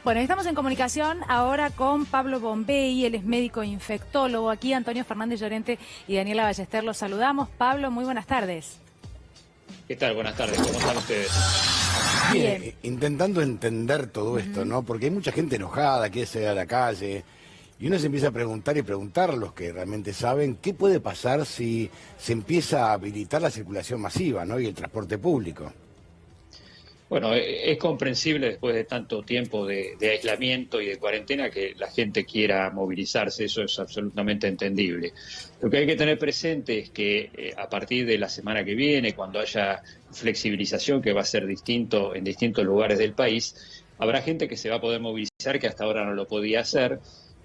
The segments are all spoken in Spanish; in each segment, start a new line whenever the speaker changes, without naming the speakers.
Bueno, estamos en comunicación ahora con Pablo Bombey, él es médico infectólogo. Aquí Antonio Fernández Llorente y Daniela Ballester los saludamos. Pablo, muy buenas tardes.
¿Qué tal? Buenas tardes, ¿cómo están ustedes?
Bien, intentando entender todo esto, ¿no? Porque hay mucha gente enojada, quiere salir a la calle, y uno se empieza a preguntar y preguntar a los que realmente saben qué puede pasar si se empieza a habilitar la circulación masiva, ¿no? Y el transporte público.
Bueno, es comprensible después de tanto tiempo de aislamiento y de cuarentena que la gente quiera movilizarse, eso es absolutamente entendible. Lo que hay que tener presente es que a partir de la semana que viene, cuando haya flexibilización, que va a ser distinto en distintos lugares del país, habrá gente que se va a poder movilizar que hasta ahora no lo podía hacer,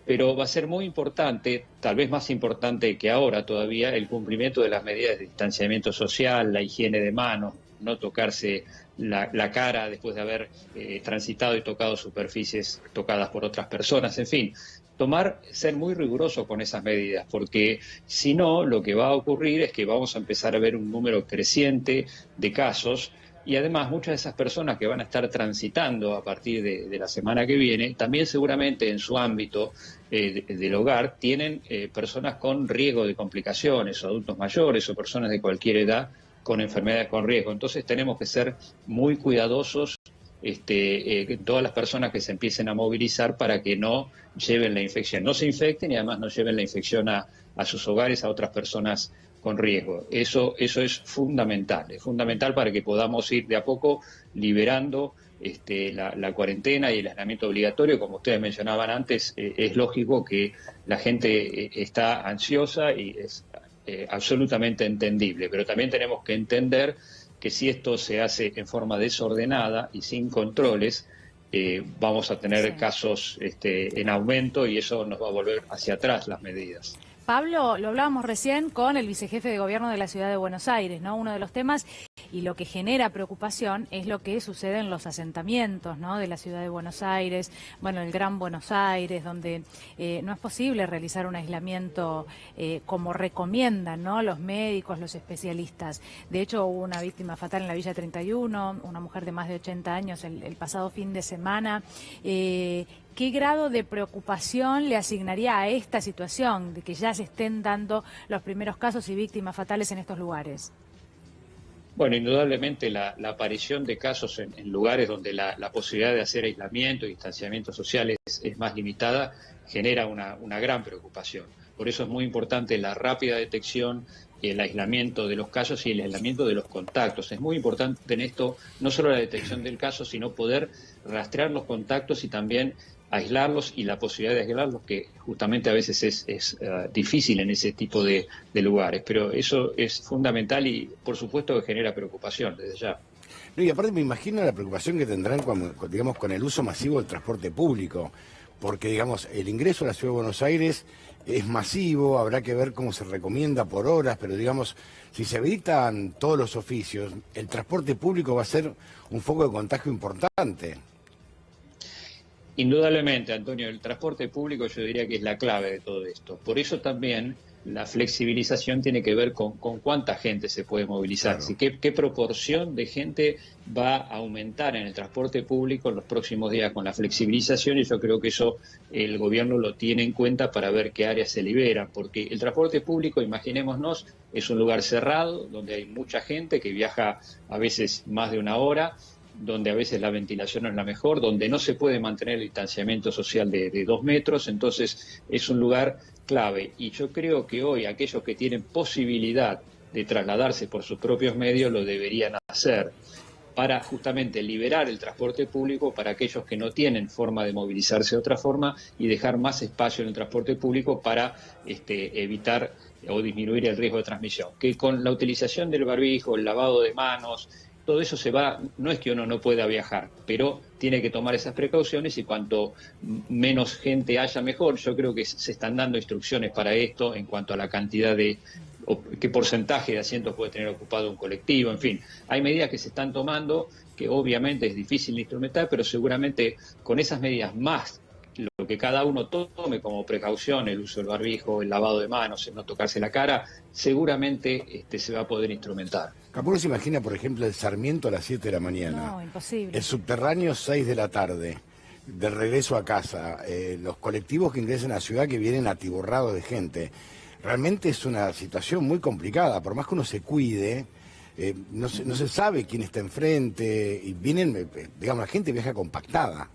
pero va a ser muy importante, tal vez más importante que ahora todavía, el cumplimiento de las medidas de distanciamiento social, la higiene de manos, no tocarse la cara después de haber transitado y tocado superficies tocadas por otras personas, en fin, ser muy riguroso con esas medidas, porque si no, lo que va a ocurrir es que vamos a empezar a ver un número creciente de casos. Y además muchas de esas personas que van a estar transitando a partir de la semana que viene, también seguramente en su ámbito del hogar tienen personas con riesgo de complicaciones, o adultos mayores o personas de cualquier edad con enfermedades con riesgo. Entonces tenemos que ser muy cuidadosos todas las personas que se empiecen a movilizar para que no lleven la infección, no se infecten y además no lleven la infección a sus hogares, a otras personas con riesgo. Eso es fundamental para que podamos ir de a poco liberando la cuarentena y el aislamiento obligatorio. Como ustedes mencionaban antes, es lógico que la gente está ansiosa y es absolutamente entendible, pero también tenemos que entender que si esto se hace en forma desordenada y sin controles, vamos a tener casos en aumento y eso nos va a volver hacia atrás las medidas.
Pablo, lo hablábamos recién con el vicejefe de gobierno de la ciudad de Buenos Aires, ¿no? Uno de los temas y lo que genera preocupación es lo que sucede en los asentamientos, ¿no? De la ciudad de Buenos Aires, bueno, el Gran Buenos Aires, donde no es posible realizar un aislamiento como recomiendan, ¿no? Los médicos, los especialistas. De hecho, hubo una víctima fatal en la Villa 31, una mujer de más de 80 años el pasado fin de semana. ¿Qué grado de preocupación le asignaría a esta situación de que ya se estén dando los primeros casos y víctimas fatales en estos lugares?
Bueno, indudablemente la aparición de casos en lugares donde la posibilidad de hacer aislamiento y distanciamiento social es más limitada genera una gran preocupación. Por eso es muy importante la rápida detección, el aislamiento de los casos y el aislamiento de los contactos. Es muy importante en esto no solo la detección del caso, sino poder rastrear los contactos y también aislarlos y la posibilidad de aislarlos, que justamente a veces es difícil en ese tipo de lugares. Pero eso es fundamental y por supuesto que genera preocupación desde ya.
No, y aparte me imagino la preocupación que tendrán digamos, con el uso masivo del transporte público, porque digamos, el ingreso a la ciudad de Buenos Aires es masivo, habrá que ver cómo se recomienda por horas, pero digamos, si se habilitan todos los oficios, el transporte público va a ser un foco de contagio importante.
Indudablemente, Antonio, el transporte público yo diría que es la clave de todo esto. Por eso también la flexibilización tiene que ver con cuánta gente se puede movilizar,
Claro.
qué proporción de gente va a aumentar en el transporte público en los próximos días con la flexibilización, y yo creo que eso el gobierno lo tiene en cuenta para ver qué áreas se liberan, porque el transporte público, imaginémonos, es un lugar cerrado donde hay mucha gente que viaja a veces más de una hora, donde a veces la ventilación no es la mejor, donde no se puede mantener el distanciamiento social de 2 metros, entonces es un lugar clave. Y yo creo que hoy aquellos que tienen posibilidad de trasladarse por sus propios medios lo deberían hacer, para justamente liberar el transporte público para aquellos que no tienen forma de movilizarse de otra forma y dejar más espacio en el transporte público para evitar o disminuir el riesgo de transmisión. Que con la utilización del barbijo, el lavado de manos, todo eso se va, no es que uno no pueda viajar, pero tiene que tomar esas precauciones y cuanto menos gente haya mejor. Yo creo que se están dando instrucciones para esto en cuanto a la cantidad qué porcentaje de asientos puede tener ocupado un colectivo, en fin. Hay medidas que se están tomando que obviamente es difícil de instrumentar, pero seguramente con esas medidas más lo que cada uno tome como precaución, el uso del barbijo, el lavado de manos, el no tocarse la cara, seguramente se va a poder instrumentar.
Capaz uno se imagina, por ejemplo, el Sarmiento a las 7 de la mañana.
No, imposible.
El subterráneo 6 de la tarde. de regreso a casa, los colectivos que ingresan a la ciudad que vienen atiborrados de gente, realmente es una situación muy complicada, por más que uno se cuide, no se sabe quién está enfrente, y vienen, digamos, la gente viaja compactada.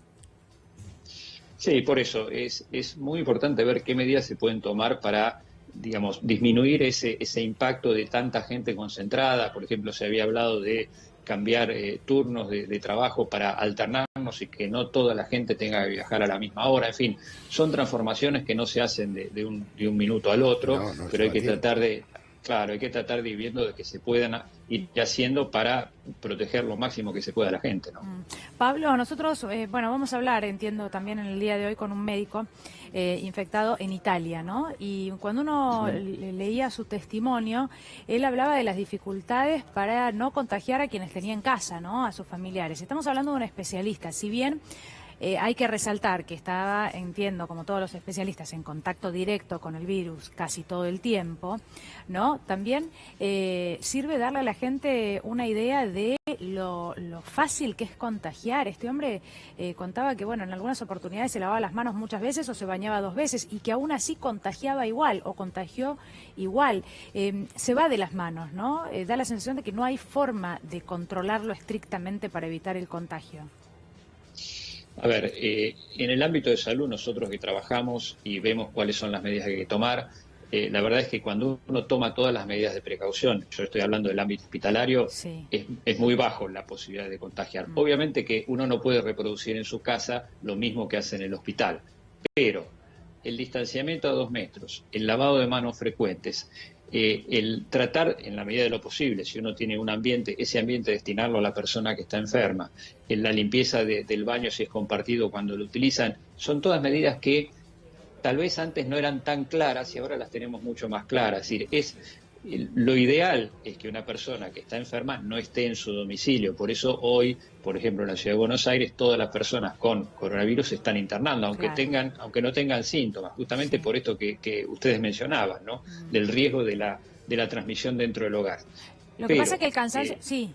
Sí, por eso es muy importante ver qué medidas se pueden tomar para, digamos, disminuir ese impacto de tanta gente concentrada. Por ejemplo, se había hablado de cambiar turnos de trabajo para alternarnos y que no toda la gente tenga que viajar a la misma hora. En fin, son transformaciones que no se hacen de un minuto al otro, pero hay que tratar de... Claro, hay que tratar de ir viendo de que se puedan ir haciendo para proteger lo máximo que se pueda a la gente, ¿no?
Pablo, nosotros, bueno, vamos a hablar, entiendo, también en el día de hoy con un médico infectado en Italia, ¿no? Y cuando uno leía su testimonio, él hablaba de las dificultades para no contagiar a quienes tenía en casa, ¿no? A sus familiares. Estamos hablando de un especialista, si bien... hay que resaltar que estaba, entiendo, como todos los especialistas, en contacto directo con el virus casi todo el tiempo, ¿no? También sirve darle a la gente una idea de lo fácil que es contagiar. Este hombre contaba que, bueno, en algunas oportunidades se lavaba las manos muchas veces o se bañaba 2 veces y que aún así contagiaba igual o contagió igual. Se va de las manos, ¿no? Da la sensación de que no hay forma de controlarlo estrictamente para evitar el contagio.
A ver, en el ámbito de salud nosotros que trabajamos y vemos cuáles son las medidas que hay que tomar, la verdad es que cuando uno toma todas las medidas de precaución, yo estoy hablando del ámbito hospitalario,
sí,
es muy bajo la posibilidad de contagiar. Obviamente que uno no puede reproducir en su casa lo mismo que hace en el hospital, pero el distanciamiento a 2 metros, el lavado de manos frecuentes, el tratar en la medida de lo posible, si uno tiene un ambiente, ese ambiente destinarlo a la persona que está enferma, en la limpieza del baño si es compartido cuando lo utilizan, son todas medidas que tal vez antes no eran tan claras y ahora las tenemos mucho más claras. Es decir, lo ideal es que una persona que está enferma no esté en su domicilio. Por eso hoy, por ejemplo, en la Ciudad de Buenos Aires, todas las personas con coronavirus se están internando, aunque no tengan síntomas, justamente por esto que ustedes mencionaban, ¿no? Del riesgo de la transmisión dentro del hogar.
Lo que pasa es que el cansancio... sí.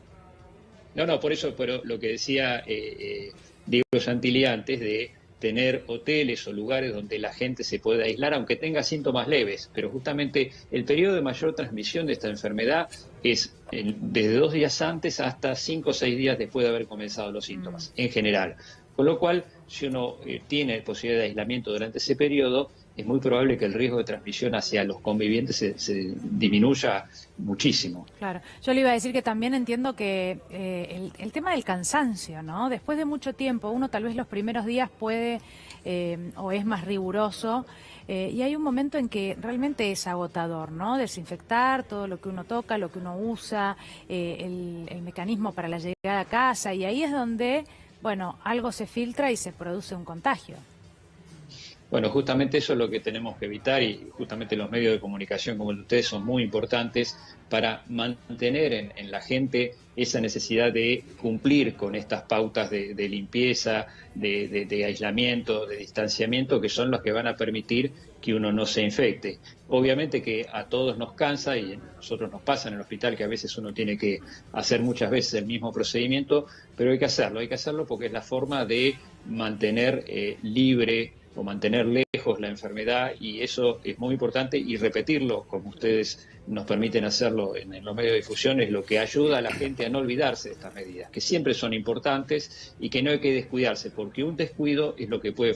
No, por eso, pero lo que decía Diego Santilli antes de tener hoteles o lugares donde la gente se pueda aislar, aunque tenga síntomas leves, pero justamente el periodo de mayor transmisión de esta enfermedad es desde 2 días antes hasta 5 o 6 días después de haber comenzado los síntomas, en general. Con lo cual, si uno tiene posibilidad de aislamiento durante ese periodo, es muy probable que el riesgo de transmisión hacia los convivientes se disminuya muchísimo.
Claro, yo le iba a decir que también entiendo que el tema del cansancio, ¿no? Después de mucho tiempo, uno tal vez los primeros días puede o es más riguroso y hay un momento en que realmente es agotador, ¿no? Desinfectar todo lo que uno toca, lo que uno usa, el mecanismo para la llegada a casa, y ahí es donde, bueno, algo se filtra y se produce un contagio.
Bueno, justamente eso es lo que tenemos que evitar y justamente los medios de comunicación como el de ustedes son muy importantes para mantener en la gente esa necesidad de cumplir con estas pautas de limpieza, de aislamiento, de distanciamiento, que son las que van a permitir que uno no se infecte. Obviamente que a todos nos cansa y a nosotros nos pasa en el hospital que a veces uno tiene que hacer muchas veces el mismo procedimiento, pero hay que hacerlo porque es la forma de mantener libre o mantener lejos la enfermedad, y eso es muy importante, y repetirlo como ustedes nos permiten hacerlo en los medios de difusión es lo que ayuda a la gente a no olvidarse de estas medidas, que siempre son importantes y que no hay que descuidarse, porque un descuido es lo que puede